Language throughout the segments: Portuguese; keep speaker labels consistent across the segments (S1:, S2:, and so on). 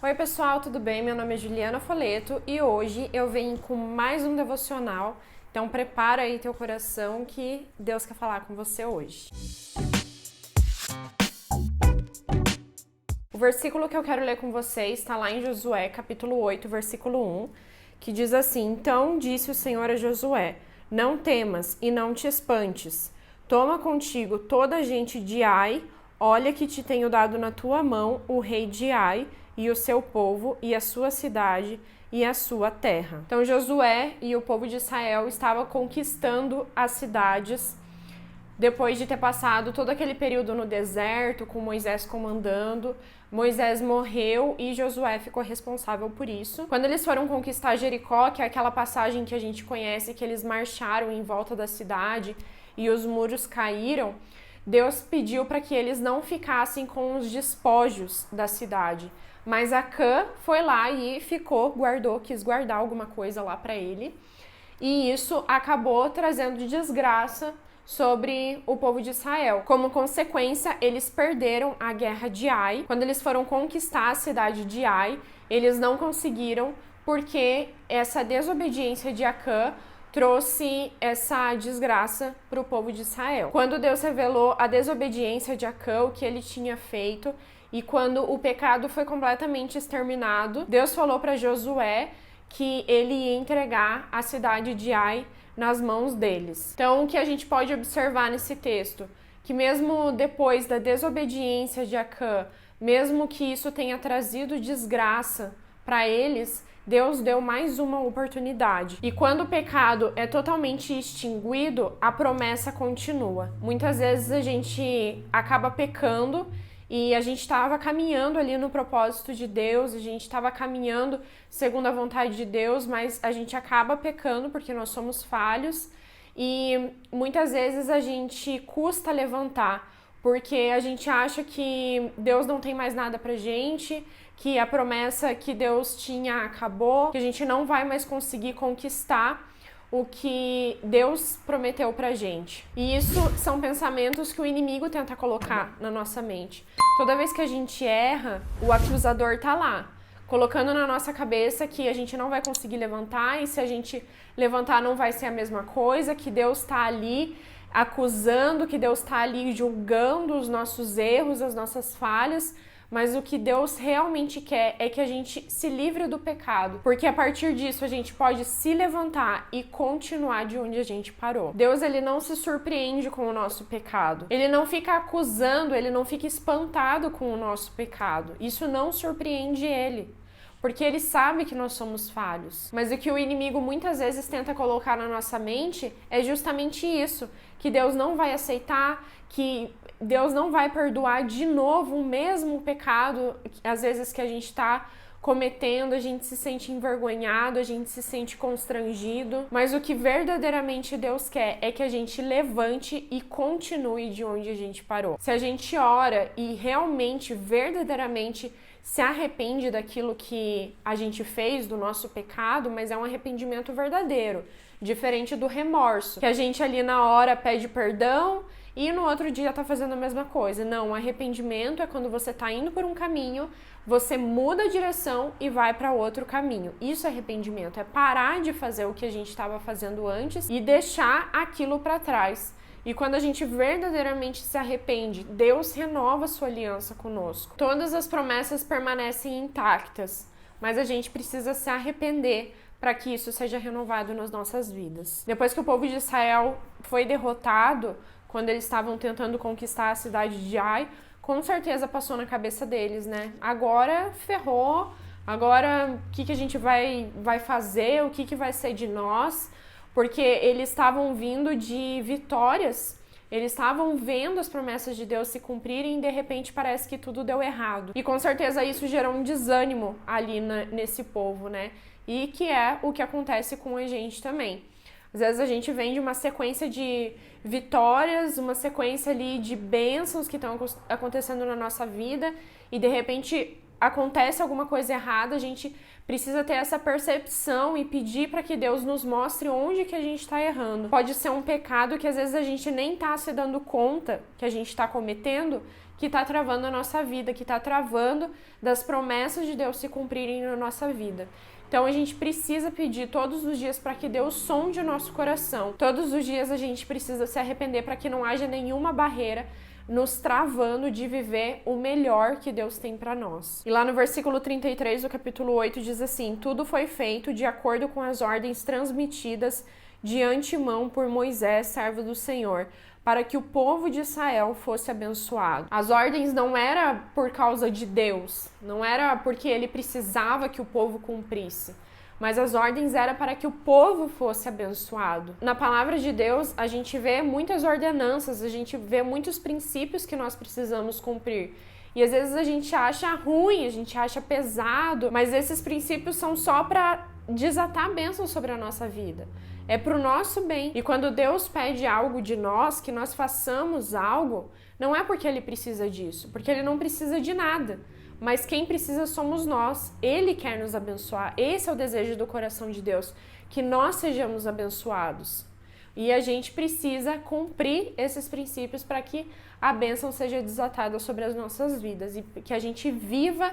S1: Oi pessoal, tudo bem? Meu nome é Juliana Foleto e hoje eu venho com mais um devocional. Então prepara aí teu coração que Deus quer falar com você hoje. O versículo que eu quero ler com vocês está lá em Josué, capítulo 8, versículo 1, que diz assim: Então disse o Senhor a Josué: Não temas e não te espantes. Toma contigo toda a gente de Ai, olha que te tenho dado na tua mão o rei de Ai, e o seu povo, e a sua cidade, e a sua terra. Então Josué e o povo de Israel estavam conquistando as cidades depois de ter passado todo aquele período no deserto, com Moisés comandando. Moisés morreu e Josué ficou responsável por isso. Quando eles foram conquistar Jericó, que é aquela passagem que a gente conhece, que eles marcharam em volta da cidade e os muros caíram, Deus pediu para que eles não ficassem com os despojos da cidade. Mas Acã foi lá e quis guardar alguma coisa lá para ele. E isso acabou trazendo desgraça sobre o povo de Israel. Como consequência, eles perderam a guerra de Ai. Quando eles foram conquistar a cidade de Ai, eles não conseguiram porque essa desobediência de Acã trouxe essa desgraça para o povo de Israel. Quando Deus revelou a desobediência de Acã, o que ele tinha feito, e quando o pecado foi completamente exterminado, Deus falou para Josué que ele ia entregar a cidade de Ai nas mãos deles. Então, o que a gente pode observar nesse texto? Que mesmo depois da desobediência de Acã, mesmo que isso tenha trazido desgraça para eles, Deus deu mais uma oportunidade. E quando o pecado é totalmente extinguido, a promessa continua. Muitas vezes a gente acaba pecando e a gente estava caminhando ali no propósito de Deus, a gente estava caminhando segundo a vontade de Deus, mas a gente acaba pecando porque nós somos falhos e muitas vezes a gente custa levantar, porque a gente acha que Deus não tem mais nada pra gente, que a promessa que Deus tinha acabou, que a gente não vai mais conseguir conquistar o que Deus prometeu pra gente. E isso são pensamentos que o inimigo tenta colocar na nossa mente. Toda vez que a gente erra, o acusador tá lá, colocando na nossa cabeça que a gente não vai conseguir levantar, e se a gente levantar não vai ser a mesma coisa, que Deus tá ali acusando, que Deus tá ali julgando os nossos erros, as nossas falhas. Mas o que Deus realmente quer é que a gente se livre do pecado, porque a partir disso a gente pode se levantar e continuar de onde a gente parou. Deus, ele não se surpreende com o nosso pecado. Ele não fica acusando, ele não fica espantado com o nosso pecado. Isso não surpreende ele, porque ele sabe que nós somos falhos. Mas o que o inimigo muitas vezes tenta colocar na nossa mente é justamente isso, que Deus não vai aceitar, que Deus não vai perdoar de novo o mesmo pecado, às vezes, que a gente está cometendo, a gente se sente envergonhado, a gente se sente constrangido, mas o que verdadeiramente Deus quer é que a gente levante e continue de onde a gente parou. Se a gente ora e realmente, verdadeiramente se arrepende daquilo que a gente fez, do nosso pecado, mas é um arrependimento verdadeiro, diferente do remorso, que a gente ali na hora pede perdão e no outro dia tá fazendo a mesma coisa. Não, o arrependimento é quando você tá indo por um caminho, você muda a direção e vai para outro caminho. Isso é arrependimento, é parar de fazer o que a gente estava fazendo antes e deixar aquilo para trás. E quando a gente verdadeiramente se arrepende, Deus renova a sua aliança conosco. Todas as promessas permanecem intactas, mas a gente precisa se arrepender para que isso seja renovado nas nossas vidas. Depois que o povo de Israel foi derrotado, quando eles estavam tentando conquistar a cidade de Ai, com certeza passou na cabeça deles, né? Agora ferrou, agora o que a gente vai fazer, o que vai ser de nós? Porque eles estavam vindo de vitórias, eles estavam vendo as promessas de Deus se cumprirem e de repente parece que tudo deu errado. E com certeza isso gerou um desânimo ali nesse povo, né? E que é o que acontece com a gente também. Às vezes a gente vem de uma sequência de vitórias, uma sequência ali de bênçãos que estão acontecendo na nossa vida e de repente acontece alguma coisa errada, a gente precisa ter essa percepção e pedir para que Deus nos mostre onde que a gente está errando. Pode ser um pecado que às vezes a gente nem está se dando conta que a gente está cometendo, que está travando a nossa vida, que está travando das promessas de Deus se cumprirem na nossa vida. Então a gente precisa pedir todos os dias para que Deus sonde o nosso coração. Todos os dias a gente precisa se arrepender para que não haja nenhuma barreira nos travando de viver o melhor que Deus tem para nós. E lá no versículo 33 do capítulo 8 diz assim: tudo foi feito de acordo com as ordens transmitidas de antemão por Moisés, servo do Senhor, para que o povo de Israel fosse abençoado. As ordens não era por causa de Deus, não era porque ele precisava que o povo cumprisse, mas as ordens eram para que o povo fosse abençoado. Na palavra de Deus, a gente vê muitas ordenanças, a gente vê muitos princípios que nós precisamos cumprir. E às vezes a gente acha ruim, a gente acha pesado, mas esses princípios são só para desatar a bênção sobre a nossa vida. É para o nosso bem. E quando Deus pede algo de nós, que nós façamos algo, não é porque Ele precisa disso, porque Ele não precisa de nada. Mas quem precisa somos nós. Ele quer nos abençoar. Esse é o desejo do coração de Deus, que nós sejamos abençoados. E a gente precisa cumprir esses princípios para que a bênção seja desatada sobre as nossas vidas e que a gente viva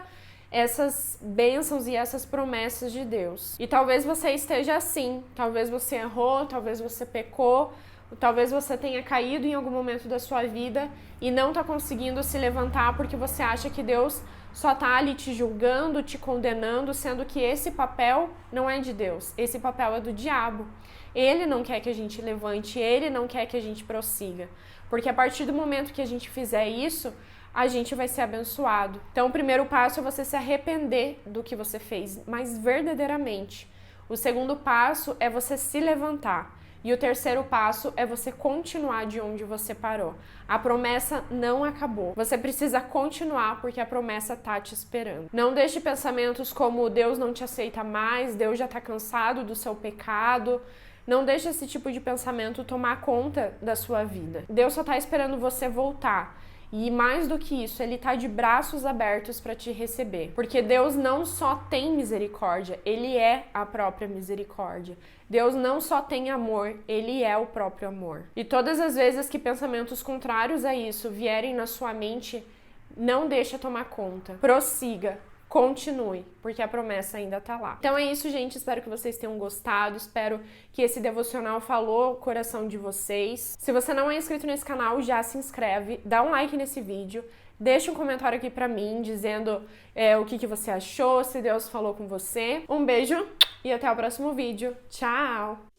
S1: essas bênçãos e essas promessas de Deus. E talvez você esteja assim, talvez você errou, talvez você pecou, talvez você tenha caído em algum momento da sua vida e não está conseguindo se levantar porque você acha que Deus só está ali te julgando, te condenando, sendo que esse papel não é de Deus, esse papel é do diabo. Ele não quer que a gente levante, ele não quer que a gente prossiga, porque a partir do momento que a gente fizer isso, a gente vai ser abençoado. Então o primeiro passo é você se arrepender do que você fez, mas verdadeiramente. O segundo passo é você se levantar. E o terceiro passo é você continuar de onde você parou. A promessa não acabou. Você precisa continuar porque a promessa está te esperando. Não deixe pensamentos como Deus não te aceita mais, Deus já está cansado do seu pecado. Não deixe esse tipo de pensamento tomar conta da sua vida. Deus só está esperando você voltar. E mais do que isso, Ele está de braços abertos para te receber. Porque Deus não só tem misericórdia, Ele é a própria misericórdia. Deus não só tem amor, Ele é o próprio amor. E todas as vezes que pensamentos contrários a isso vierem na sua mente, não deixa tomar conta. Prossiga. Continue, porque a promessa ainda tá lá. Então é isso, gente. Espero que vocês tenham gostado. Espero que esse devocional falou o coração de vocês. Se você não é inscrito nesse canal, já se inscreve. Dá um like nesse vídeo. Deixa um comentário aqui pra mim, dizendo o que você achou, se Deus falou com você. Um beijo e até o próximo vídeo. Tchau!